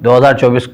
2024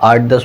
8-10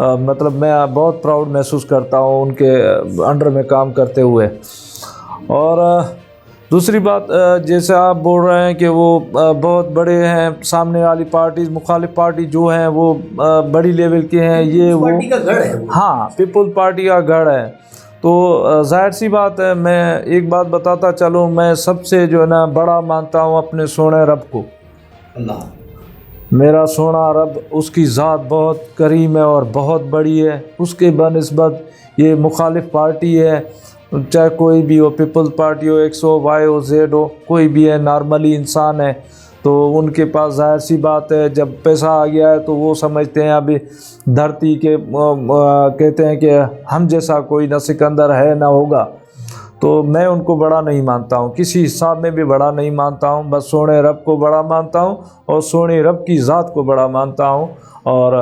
مطلب میں بہت پراؤڈ محسوس کرتا ہوں ان کے انڈر میں کام کرتے ہوئے۔ اور دوسری بات، جیسے آپ بول رہے ہیں کہ وہ بہت بڑے ہیں، سامنے والی پارٹیز، مخالف پارٹی جو ہیں وہ بڑی لیول کے ہیں، یہ وہ پارٹی کا گڑھ ہے وہ۔ ہاں، پیپل پارٹی کا گڑھ ہے۔ تو ظاہر سی بات ہے، میں ایک بات بتاتا چلوں، میں سب سے جو ہے نا بڑا مانتا ہوں اپنے سونے رب کو۔ اللہ، میرا سونا رب، اس کی ذات بہت کریم ہے اور بہت بڑی ہے۔ اس کے بنسبت یہ مخالف پارٹی ہے، چاہے کوئی بھی ہو، پیپل پارٹی ہو، ایکس ہو، وائی ہو، زیڈ ہو، کوئی بھی ہے، نارملی انسان ہے، تو ان کے پاس ظاہر سی بات ہے جب پیسہ آ گیا ہے تو وہ سمجھتے ہیں ابھی دھرتی کے کہتے ہیں کہ ہم جیسا کوئی نہ سکندر ہے نہ ہوگا۔ تو میں ان کو بڑا نہیں مانتا ہوں، کسی حساب میں بھی بڑا نہیں مانتا ہوں، بس سونے رب کو بڑا مانتا ہوں اور سونے رب کی ذات کو بڑا مانتا ہوں۔ اور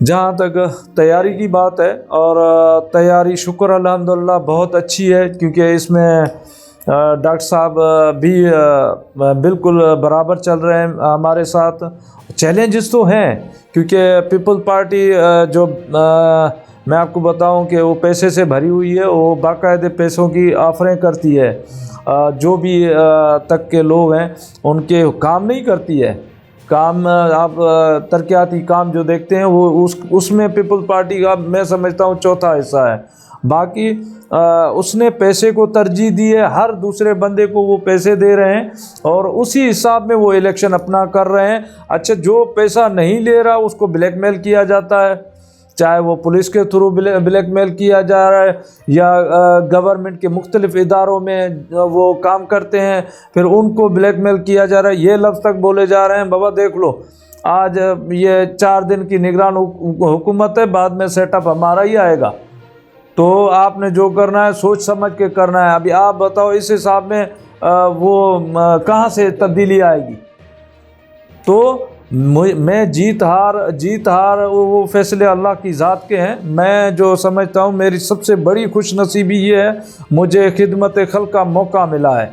جہاں تک تیاری کی بات ہے، اور تیاری شکر الحمدللہ بہت اچھی ہے، کیونکہ اس میں ڈاکٹر صاحب بھی بالکل برابر چل رہے ہیں ہمارے ساتھ۔ چیلنجز تو ہیں، کیونکہ پیپل پارٹی جو میں آپ کو بتاؤں کہ وہ پیسے سے بھری ہوئی ہے، وہ باقاعدہ پیسوں کی آفریں کرتی ہے، جو بھی تک کے لوگ ہیں ان کے کام نہیں کرتی ہے۔ کام آپ ترقیاتی کام جو دیکھتے ہیں وہ اس میں پیپل پارٹی کا میں سمجھتا ہوں چوتھا حصہ ہے۔ باقی اس نے پیسے کو ترجیح دی ہے، ہر دوسرے بندے کو وہ پیسے دے رہے ہیں اور اسی حساب میں وہ الیکشن اپنا کر رہے ہیں۔ اچھا، جو پیسہ نہیں لے رہا اس کو بلیک میل کیا جاتا ہے، چاہے وہ پولیس کے تھرو بلیک میل کیا جا رہا ہے یا گورنمنٹ کے مختلف اداروں میں وہ کام کرتے ہیں، پھر ان کو بلیک میل کیا جا رہا ہے۔ یہ لفظ تک بولے جا رہے ہیں، بابا دیکھ لو آج یہ 4 دن کی نگران حکومت ہے، بعد میں سیٹ اپ ہمارا ہی آئے گا، تو آپ نے جو کرنا ہے سوچ سمجھ کے کرنا ہے۔ ابھی آپ بتاؤ اس حساب میں وہ کہاں سے تبدیلی آئے گی؟ تو میں جیت ہار وہ فیصلے اللہ کی ذات کے ہیں۔ میں جو سمجھتا ہوں میری سب سے بڑی خوش نصیبی یہ ہے، مجھے خدمت خلق کا موقع ملا ہے۔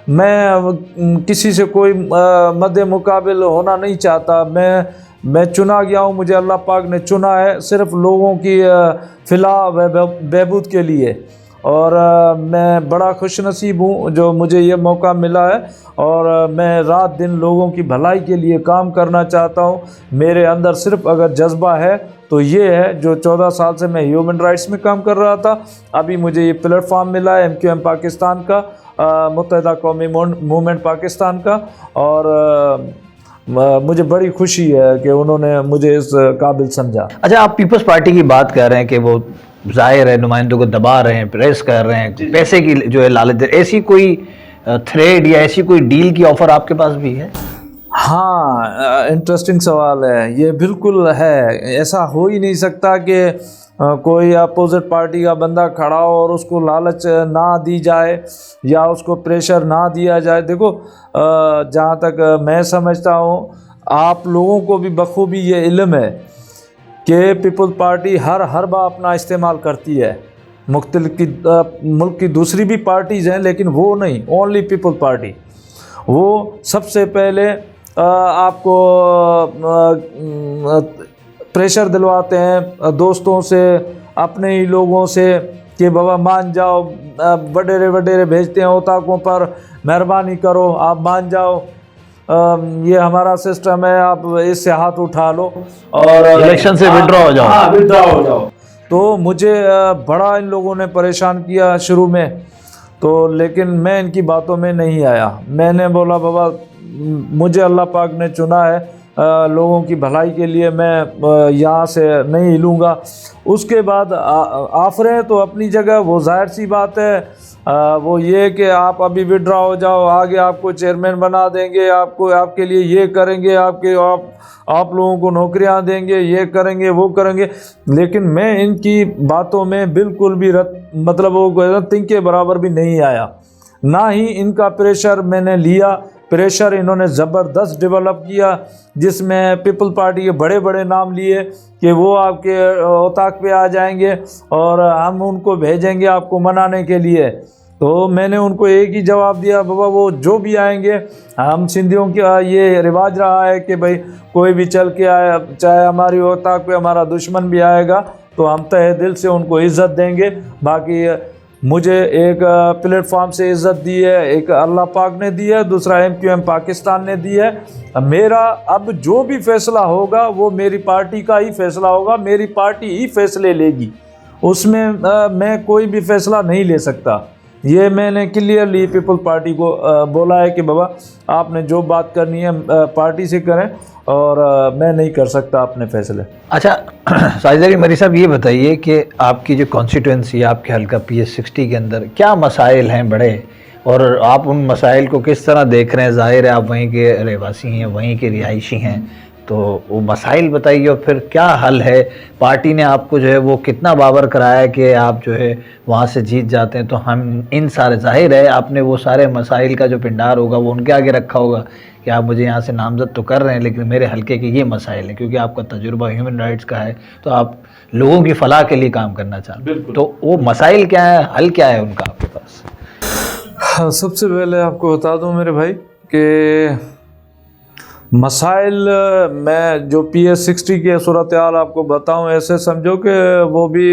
میں کسی سے کوئی مد مقابل ہونا نہیں چاہتا، میں چنا گیا ہوں، مجھے اللہ پاک نے چنا ہے صرف لوگوں کی فلاح و بہبود کے لیے، اور میں بڑا خوش نصیب ہوں جو مجھے یہ موقع ملا ہے، اور میں رات دن لوگوں کی بھلائی کے لیے کام کرنا چاہتا ہوں۔ میرے اندر صرف اگر جذبہ ہے تو یہ ہے، جو 14 سال سے میں ہیومن رائٹس میں کام کر رہا تھا، ابھی مجھے یہ پلیٹ فارم ملا ہے MQM پاکستان کا، متحدہ قومی موومنٹ پاکستان کا، اور مجھے بڑی خوشی ہے کہ انہوں نے مجھے اس قابل سمجھا۔ اچھا، آپ پیپلز پارٹی کی بات کر رہے ہیں کہ وہ ظاہر ہے نمائندوں کو دبا رہے ہیں، پریس کر رہے ہیں، پیسے کی جو ہے لالچ، ایسی کوئی تھریڈ یا ایسی کوئی ڈیل کی آفر آپ کے پاس بھی ہے؟ ہاں، انٹرسٹنگ سوال ہے یہ، بالکل ہے۔ ایسا ہو ہی نہیں سکتا کہ کوئی اپوزٹ پارٹی کا بندہ کھڑا ہو اور اس کو لالچ نہ دی جائے یا اس کو پریشر نہ دیا جائے۔ دیکھو، جہاں تک میں سمجھتا ہوں، آپ لوگوں کو بھی بخوبی یہ علم ہے کہ پیپل پارٹی ہر حربہ اپنا استعمال کرتی ہے۔ مختلف ملک کی دوسری بھی پارٹیز ہیں، لیکن وہ نہیں، اونلی پیپل پارٹی۔ وہ سب سے پہلے آپ کو پریشر دلواتے ہیں دوستوں سے، اپنے ہی لوگوں سے کہ بابا مان جاؤ، وڈیرے بھیجتے ہیں اوتاکوں پر، مہربانی کرو آپ مان جاؤ، یہ ہمارا سسٹم ہے، آپ اس سے ہاتھ اٹھا لو اور الیکشن سے وڈرا ہو جاؤ۔ ہاں، وڈرا ہو جاؤ۔ تو مجھے بڑا ان لوگوں نے پریشان کیا شروع میں، تو لیکن میں ان کی باتوں میں نہیں آیا۔ میں نے بولا بابا مجھے اللہ پاک نے چنا ہے لوگوں کی بھلائی کے لیے، میں یہاں سے نہیں ہلوں گا۔ اس کے بعد آفریں تو اپنی جگہ، وہ ظاہر سی بات ہے، وہ یہ کہ آپ ابھی وڈرا ہو جاؤ، آگے آپ کو چیئرمین بنا دیں گے، آپ کے لیے یہ کریں گے، آپ لوگوں کو نوکریاں دیں گے، یہ کریں گے وہ کریں گے۔ لیکن میں ان کی باتوں میں بالکل بھی مطلب وہ تنگ کے برابر بھی نہیں آیا، نہ ہی ان کا پریشر میں نے لیا۔ پریشر انہوں نے زبردست ڈیولپ کیا، جس میں پیپل پارٹی کے بڑے بڑے نام لیے کہ وہ آپ کے اوتاک پہ آ جائیں گے اور ہم ان کو بھیجیں گے آپ کو منانے کے لیے۔ تو میں نے ان کو ایک ہی جواب دیا، بابا وہ جو بھی آئیں گے، ہم سندھیوں کا یہ رواج رہا ہے کہ بھائی کوئی بھی چل کے آئے، چاہے ہماری اوطاق پہ ہمارا دشمن بھی آئے گا تو ہم تہ دل سے ان کو عزت دیں گے۔ باقی مجھے ایک پلیٹ فارم سے عزت دی ہے، ایک اللہ پاک نے دی ہے، دوسرا MQM پاکستان نے دی ہے۔ میرا اب جو بھی فیصلہ ہوگا وہ میری پارٹی کا ہی فیصلہ ہوگا، میری پارٹی ہی فیصلے لے گی، اس میں میں کوئی بھی فیصلہ نہیں لے سکتا۔ یہ میں نے کلیئرلی پیپل پارٹی کو بولا ہے کہ بابا آپ نے جو بات کرنی ہے پارٹی سے کریں، اور میں نہیں کر سکتا اپنے فیصلے۔ اچھا ساجد علی مری صاحب، یہ بتائیے کہ آپ کی جو کانسٹیٹوئنسی، آپ کے حلقہ PS60 کے اندر کیا مسائل ہیں بڑے، اور آپ ان مسائل کو کس طرح دیکھ رہے ہیں؟ ظاہر ہے آپ وہیں کے رہواسی ہیں، وہیں کے رہائشی ہیں، تو وہ مسائل بتائیے، اور پھر کیا حل ہے؟ پارٹی نے آپ کو جو ہے وہ کتنا باور کرایا ہے کہ آپ جو ہے وہاں سے جیت جاتے ہیں؟ تو ہم ان سارے، ظاہر ہے آپ نے وہ سارے مسائل کا جو پنڈار ہوگا وہ ان کے آگے رکھا ہوگا کہ آپ مجھے یہاں سے نامزد تو کر رہے ہیں لیکن میرے حلقے کے یہ مسائل ہیں، کیونکہ آپ کا تجربہ ہیومن رائٹس کا ہے تو آپ لوگوں کی فلاح کے لیے کام کرنا چاہتے ہیں، تو وہ مسائل کیا ہے، حل کیا ہے ان کا آپ کے پاس؟ سب سے پہلے آپ کو بتا دوں میرے بھائی کہ مسائل، میں جو PS60 کی صورتحال آپ کو بتاؤں، ایسے سمجھو کہ وہ بھی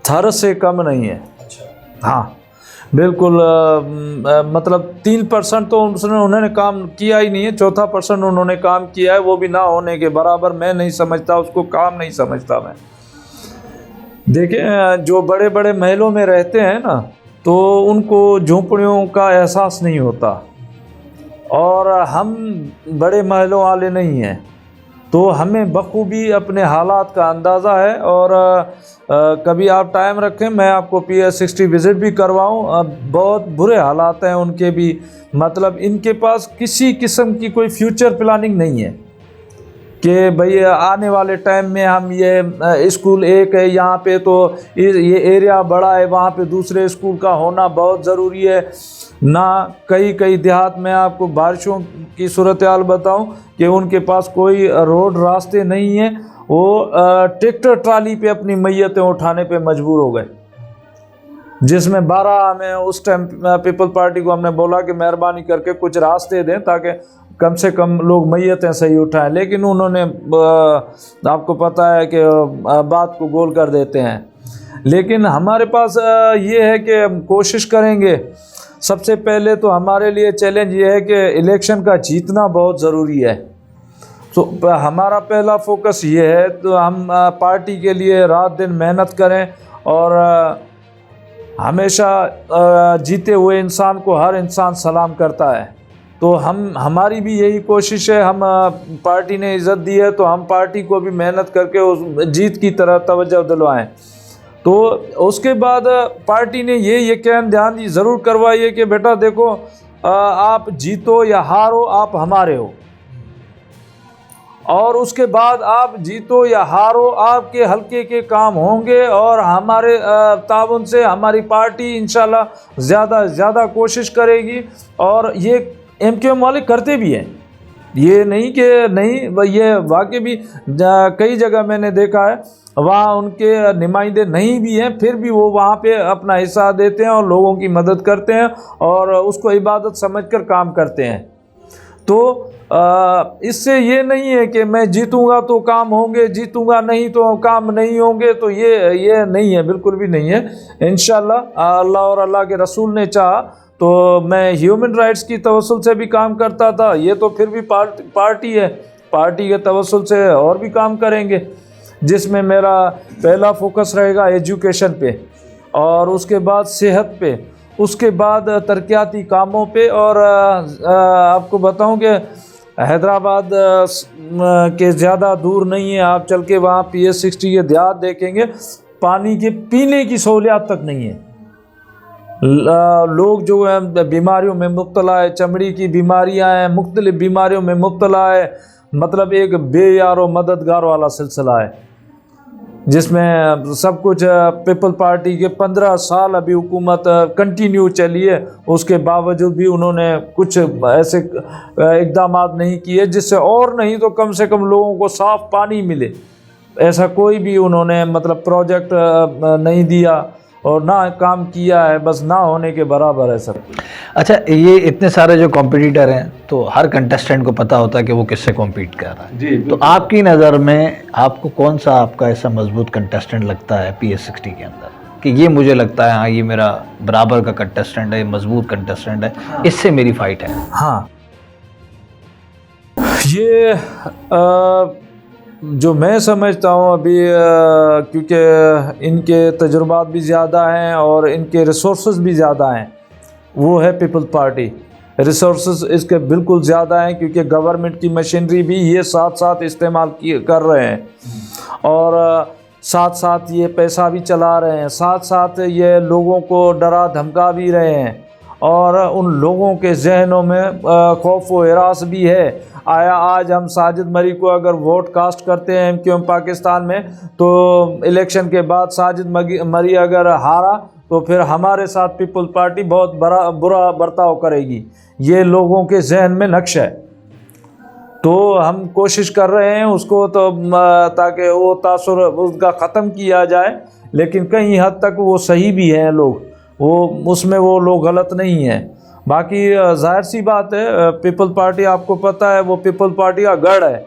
تھر سے کم نہیں ہے۔ ہاں بالکل، مطلب 3% تو انہوں نے کام کیا ہی نہیں ہے، 4% انہوں نے کام کیا ہے، وہ بھی نہ ہونے کے برابر۔ میں نہیں سمجھتا اس کو کام، نہیں سمجھتا میں۔ دیکھیں جو بڑے بڑے محلوں میں رہتے ہیں نا، تو ان کو جھونپڑیوں کا احساس نہیں ہوتا، اور ہم بڑے محلوں والے نہیں ہیں، تو ہمیں بخوبی اپنے حالات کا اندازہ ہے۔ اور کبھی آپ ٹائم رکھیں، میں آپ کو PS60 وزٹ بھی کرواؤں۔ بہت برے حالات ہیں ان کے بھی، مطلب ان کے پاس کسی قسم کی کوئی فیوچر پلاننگ نہیں ہے کہ بھئی آنے والے ٹائم میں ہم یہ اسکول ایک ہے یہاں پہ تو یہ ایریا بڑا ہے، وہاں پہ دوسرے اسکول کا ہونا بہت ضروری ہے۔ نہ کئی دیہات میں آپ کو بارشوں کی صورتحال بتاؤں کہ ان کے پاس کوئی روڈ راستے نہیں ہیں، وہ ٹریکٹر ٹرالی پہ اپنی میتیں اٹھانے پہ مجبور ہو گئے، جس میں 12 ہمیں اس ٹائم پیپل پارٹی کو ہم نے بولا کہ مہربانی کر کے کچھ راستے دیں تاکہ کم سے کم لوگ میتیں صحیح اٹھائیں، لیکن انہوں نے آپ کو پتہ ہے کہ بات کو گول کر دیتے ہیں۔ لیکن ہمارے پاس یہ ہے کہ ہم کوشش کریں گے۔ سب سے پہلے تو ہمارے لیے چیلنج یہ ہے کہ الیکشن کا جیتنا بہت ضروری ہے، تو ہمارا پہلا فوکس یہ ہے، تو ہم پارٹی کے لیے رات دن محنت کریں، اور ہمیشہ جیتے ہوئے انسان کو ہر انسان سلام کرتا ہے، تو ہماری بھی یہی کوشش ہے۔ ہم پارٹی نے عزت دی ہے تو ہم پارٹی کو بھی محنت کر کے اس جیت کی طرح توجہ دلوائیں۔ تو اس کے بعد پارٹی نے یہ دھیان ضرور کروائیے کہ بیٹا دیکھو، آپ جیتو یا ہارو آپ ہمارے ہو، اور اس کے بعد آپ جیتو یا ہارو آپ کے حلقے کے کام ہوں گے، اور ہمارے تعاون سے ہماری پارٹی انشاءاللہ زیادہ کوشش کرے گی، اور یہ MQM والے کرتے بھی ہیں، یہ نہیں کہ نہیں، یہ واقعی بھی کئی جگہ میں نے دیکھا ہے وہاں ان کے نمائندے نہیں بھی ہیں، پھر بھی وہ وہاں پہ اپنا حصہ دیتے ہیں اور لوگوں کی مدد کرتے ہیں اور اس کو عبادت سمجھ کر کام کرتے ہیں۔ تو اس سے یہ نہیں ہے کہ میں جیتوں گا تو کام ہوں گے، جیتوں گا نہیں تو کام نہیں ہوں گے، تو یہ نہیں ہے، بالکل بھی نہیں ہے۔ انشاءاللہ اللہ اور اللہ کے رسول نے چاہا تو میں ہیومن رائٹس کی توسل سے بھی کام کرتا تھا، یہ تو پھر بھی پارٹی ہے، پارٹی کے توسل سے اور بھی کام کریں گے، جس میں میرا پہلا فوکس رہے گا ایجوکیشن پہ، اور اس کے بعد صحت پہ، اس کے بعد ترقیاتی کاموں پہ۔ اور آپ کو بتاؤں کہ حیدرآباد کے زیادہ دور نہیں ہے، آپ چل کے وہاں PS60 کے دیہات دیکھیں گے، پانی کے پینے کی سہولیات تک نہیں ہے۔ لوگ جو ہیں بیماریوں میں مبتلا ہے، چمڑی کی بیماریاں ہیں، مختلف بیماریوں میں مبتلا ہے، مطلب ایک بے یار و مددگار والا سلسلہ ہے، جس میں سب کچھ پیپل پارٹی کے 15 سال ابھی حکومت کنٹینیو چلی ہے، اس کے باوجود بھی انہوں نے کچھ ایسے اقدامات نہیں کیے جس سے اور نہیں تو کم سے کم لوگوں کو صاف پانی ملے، ایسا کوئی بھی انہوں نے مطلب پروجیکٹ نہیں دیا۔ اور نہ کام کیا ہے، بس نہ ہونے کے برابر ہے سر۔ اچھا، یہ اتنے سارے جو کمپٹیٹر ہیں تو ہر کنٹیسٹنٹ کو پتہ ہوتا ہے کہ وہ کس سے کمپیٹ کر رہا ہے، جی تو آپ کی نظر میں آپ کو کون سا آپ کا ایسا مضبوط کنٹیسٹنٹ لگتا ہے PS60 کے اندر کہ یہ مجھے لگتا ہے ہاں یہ میرا برابر کا کنٹیسٹنٹ ہے، یہ مضبوط کنٹیسٹنٹ ہے، اس سے میری فائٹ ہے؟ ہاں، یہ جو میں سمجھتا ہوں ابھی، کیونکہ ان کے تجربات بھی زیادہ ہیں اور ان کے ریسورسز بھی زیادہ ہیں، وہ ہے پیپل پارٹی۔ ریسورسز اس کے بالکل زیادہ ہیں کیونکہ گورنمنٹ کی مشینری بھی یہ ساتھ ساتھ استعمال کر رہے ہیں، اور ساتھ ساتھ یہ پیسہ بھی چلا رہے ہیں، ساتھ ساتھ یہ لوگوں کو ڈرا دھمکا بھی رہے ہیں، اور ان لوگوں کے ذہنوں میں خوف و ہراس بھی ہے۔ آیا آج ہم ساجد مری کو اگر ووٹ کاسٹ کرتے ہیں MQM پاکستان میں، تو الیکشن کے بعد ساجد مری اگر ہارا تو پھر ہمارے ساتھ پیپل پارٹی بہت برا برتاؤ کرے گی۔ یہ لوگوں کے ذہن میں نقش ہے، تو ہم کوشش کر رہے ہیں اس کو تو تاکہ وہ تاثر اس کا ختم کیا جائے، لیکن کئی حد تک وہ صحیح بھی ہیں لوگ، وہ اس میں وہ لوگ غلط نہیں ہیں۔ باقی ظاہر سی بات ہے، پیپل پارٹی آپ کو پتہ ہے وہ پیپل پارٹی کا گڑھ ہے،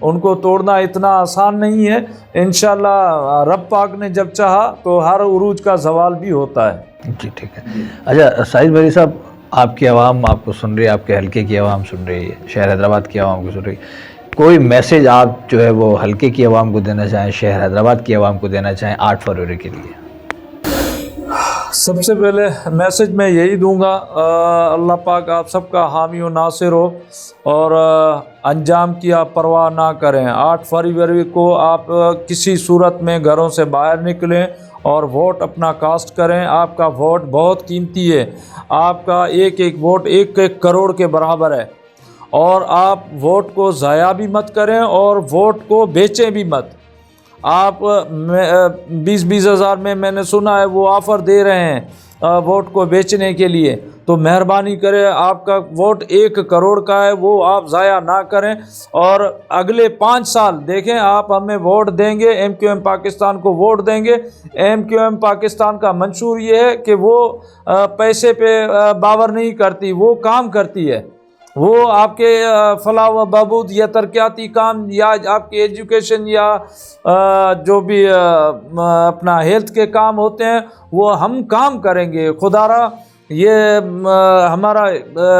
ان کو توڑنا اتنا آسان نہیں ہے۔ انشاءاللہ رب پاک نے جب چاہا تو ہر عروج کا زوال بھی ہوتا ہے۔ جی ٹھیک ہے۔ اچھا ساجد مری صاحب، آپ کی عوام آپ کو سن رہی ہے، آپ کے حلقے کی عوام سن رہی ہے، شہر حیدرآباد کی عوام کو سن رہی ہے، کوئی میسیج آپ جو ہے وہ حلقے کی عوام کو دینا چاہیں، شہر حیدرآباد کی عوام کو دینا چاہیں 8 فروری کے لیے؟ سب سے پہلے میسج میں یہی دوں گا، اللہ پاک آپ سب کا حامی و ناصر ہو، اور انجام کی آپ پرواہ نہ کریں۔ 8 فروری کو آپ کسی صورت میں گھروں سے باہر نکلیں اور ووٹ اپنا کاسٹ کریں۔ آپ کا ووٹ بہت قیمتی ہے، آپ کا ایک ایک ووٹ 1 کروڑ کے برابر ہے، اور آپ ووٹ کو ضائع بھی مت کریں اور ووٹ کو بیچیں بھی مت۔ آپ 20 ہزار میں نے سنا ہے وہ آفر دے رہے ہیں ووٹ کو بیچنے کے لیے، تو مہربانی کریں، آپ کا ووٹ 1 کروڑ کا ہے، وہ آپ ضائع نہ کریں، اور اگلے 5 سال دیکھیں، آپ ہمیں ووٹ دیں گے، MQM پاکستان کو ووٹ دیں گے۔ MQM پاکستان کا منشور یہ ہے کہ وہ پیسے پہ باور نہیں کرتی، وہ کام کرتی ہے، وہ آپ کے فلاح و بہبود یا ترقیاتی کام یا آپ کی ایجوکیشن یا جو بھی اپنا ہیلتھ کے کام ہوتے ہیں وہ ہم کام کریں گے۔ خدا را یہ ہمارا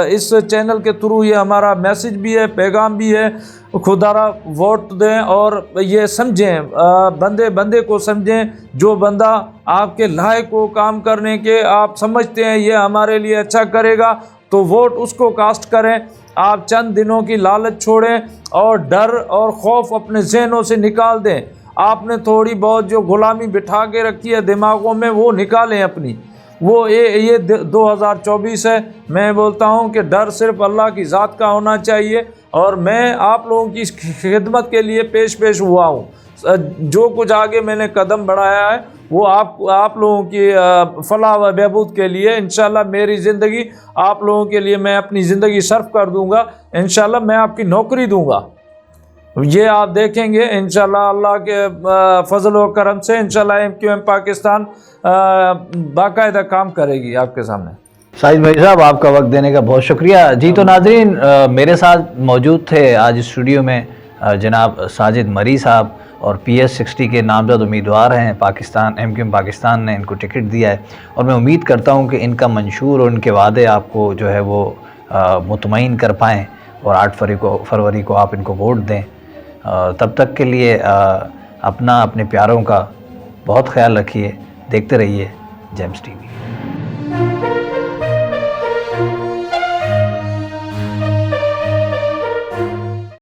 اس چینل کے تھرو یہ ہمارا میسج بھی ہے، پیغام بھی ہے، خدا را ووٹ دیں اور یہ سمجھیں، بندے کو سمجھیں، جو بندہ آپ کے لائق ہو کام کرنے کے، آپ سمجھتے ہیں یہ ہمارے لیے اچھا کرے گا، تو ووٹ اس کو کاسٹ کریں۔ آپ چند دنوں کی لالچ چھوڑیں اور ڈر اور خوف اپنے ذہنوں سے نکال دیں۔ آپ نے تھوڑی بہت جو غلامی بٹھا کے رکھی ہے دماغوں میں وہ نکالیں اپنی، وہ یہ 2024 ہے۔ میں بولتا ہوں کہ ڈر صرف اللہ کی ذات کا ہونا چاہیے، اور میں آپ لوگوں کی خدمت کے لیے پیش ہوا ہوں۔ جو کچھ آگے میں نے قدم بڑھایا ہے وہ آپ لوگوں کی فلاح و بہبود کے لیے، انشاءاللہ میری زندگی آپ لوگوں کے لیے میں اپنی زندگی صرف کر دوں گا، انشاءاللہ میں آپ کی نوکری دوں گا۔ یہ آپ دیکھیں گے انشاءاللہ اللہ کے فضل و کرم سے، انشاءاللہ MQM پاکستان باقاعدہ کام کرے گی آپ کے سامنے۔ ساجد مری صاحب، آپ کا وقت دینے کا بہت شکریہ۔ جی تو ناظرین، میرے ساتھ موجود تھے آج اسٹوڈیو میں جناب ساجد مری صاحب، اور PS60 کے نامزد امیدوار ہیں پاکستان، MQM پاکستان نے ان کو ٹکٹ دیا ہے، اور میں امید کرتا ہوں کہ ان کا منشور اور ان کے وعدے آپ کو جو ہے وہ مطمئن کر پائیں، اور 8 فروری کو آپ ان کو ووٹ دیں۔ تب تک کے لیے اپنے پیاروں کا بہت خیال رکھیے، دیکھتے رہیے جیمز TV۔